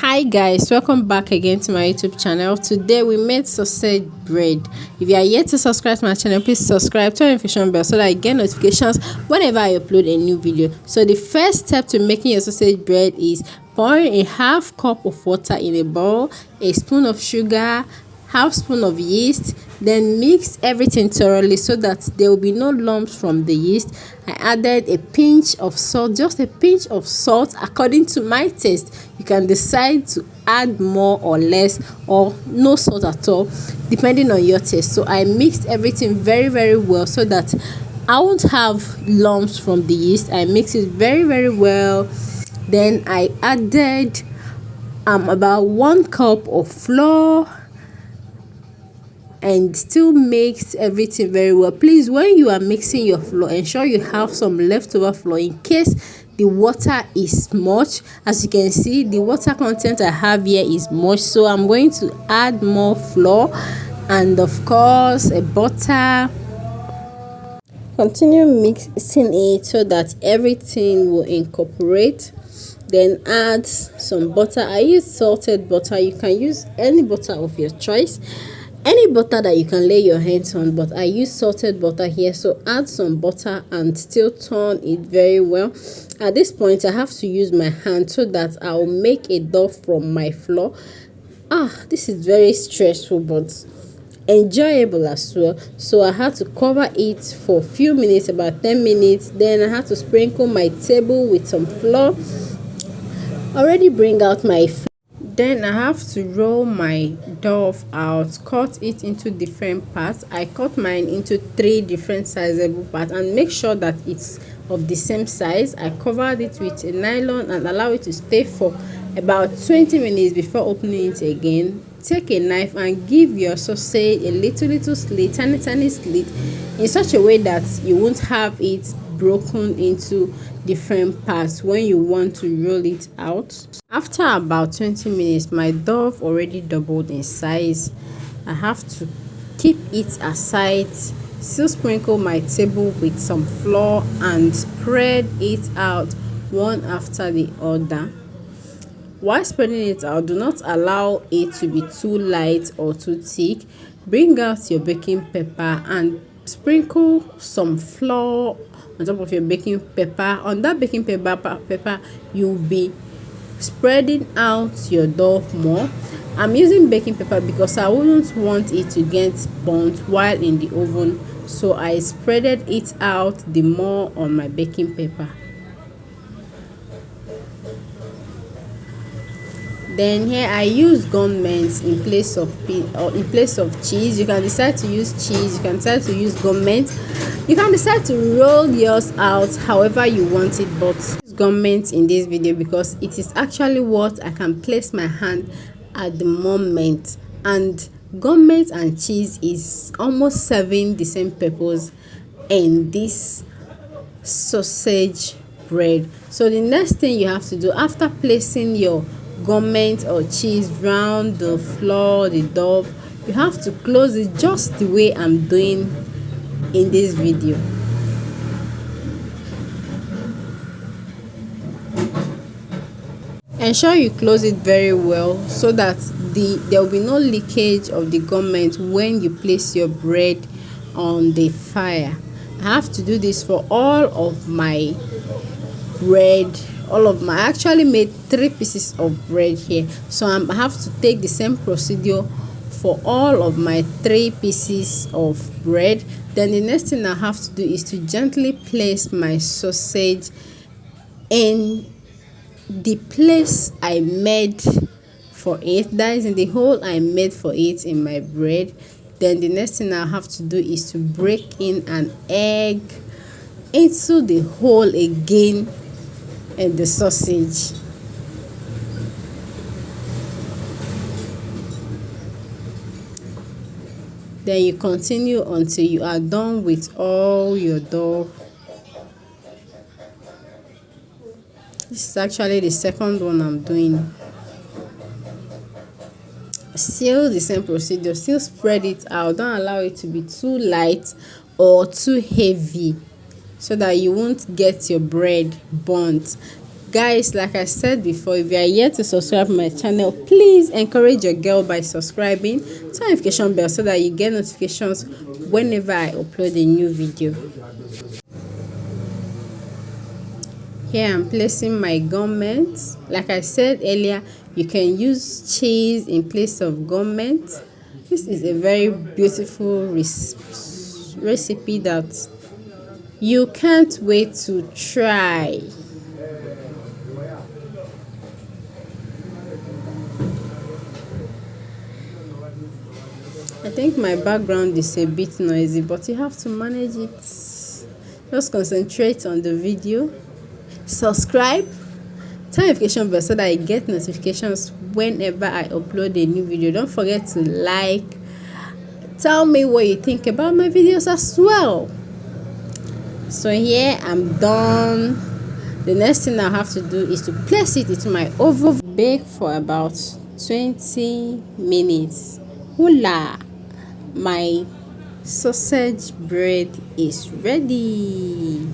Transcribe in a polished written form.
Hi guys, welcome back again to my YouTube channel. Today we made sausage bread. If you are yet to subscribe to my channel, please subscribe, turn on notification bell so that I get notifications whenever I upload a new video. So the first step to making your sausage bread is pouring a half cup of water in a bowl, a spoon of sugar, half spoon of yeast, then mix everything thoroughly so that there will be no lumps from the yeast. I added a pinch of salt, just a pinch of salt according to my taste. You can decide to add more or less or no salt at all depending on your taste. So I mixed everything very well so that I won't have lumps from the yeast. I mixed it very well. Then I added about 1 cup of flour and still mix everything very well. Please, when you are mixing your flour, ensure you have some leftover flour in case the water is much. As you can see, the water content I have here is much, so I'm going to add more flour and of course a butter. Continue mixing it so that everything will incorporate. Then add some butter. I use salted butter. You can use any butter of your choice, any butter that you can lay your hands on, but I use salted butter here. So add some butter and still turn it very well. At this point I have to use my hand so that I'll make a dough from my flour. This is very stressful but enjoyable as well. So I had to cover it for a few minutes, about 10 minutes. Then I had to sprinkle my table with some flour. Already bring out my flour. Then I have to roll my dough out, cut it into different parts. I cut mine into 3 different sizable parts and make sure that it's of the same size. I covered it with a nylon and allow it to stay for about 20 minutes before opening it again. Take a knife and give your sausage a little slit, tiny slit, in such a way that you won't have it broken into different parts when you want to roll it out. After about 20 minutes, my dough already doubled in size. I have to keep it aside, still sprinkle my table with some flour and spread it out one after the other. While spreading it out, do not allow it to be too light or too thick. Bring out your baking paper and sprinkle some flour on top of your baking paper. On that baking paper you'll be spreading out your dough more. I'm using baking paper because I wouldn't want it to get burnt while in the oven, so I spreaded it out the more on my baking paper. Then here I use gummies in place of cheese. You can decide to use cheese, you can decide to use gummies, you can decide to roll yours out however you want it, but use gummies in this video because it is actually what I can place my hand at the moment, and gummies and cheese is almost serving the same purpose in this sausage bread. So the next thing you have to do after placing your gummies or cheese round the flour, the dough, you have to close it just the way I'm doing in this video. Ensure you close it very well so that there will be no leakage of the gummies when you place your bread on the fire. I have to do this for all of my bread. I actually made 3 pieces of bread here, so I have to take the same procedure for all of my 3 pieces of bread. Then the next thing I have to do is to gently place my sausage in the place I made for it, that is in the hole I made for it in my bread. Then the next thing I have to do is to break in an egg into the hole again and the sausage. Then you continue until you are done with all your dough. This is actually the second one I'm doing. Still the same procedure, still spread it out. Don't allow it to be too light or too heavy so that you won't get your bread burnt. Guys, like I said before, if you are yet to subscribe to my channel, please encourage your girl by subscribing, turn notification bell so that you get notifications whenever I upload a new video. Here I'm placing my gummet. Like I said earlier, you can use cheese in place of gummet. This is a very beautiful recipe that you can't wait to try. I think my background is a bit noisy, but you have to manage it. Just concentrate on the video. Subscribe, turn notification bell so that I get notifications whenever I upload a new video. Don't forget to like. Tell me what you think about my videos as well. So here I'm done. The next thing I have to do is to place it into my oven. Bake for about 20 minutes. Hula! My sausage bread is ready.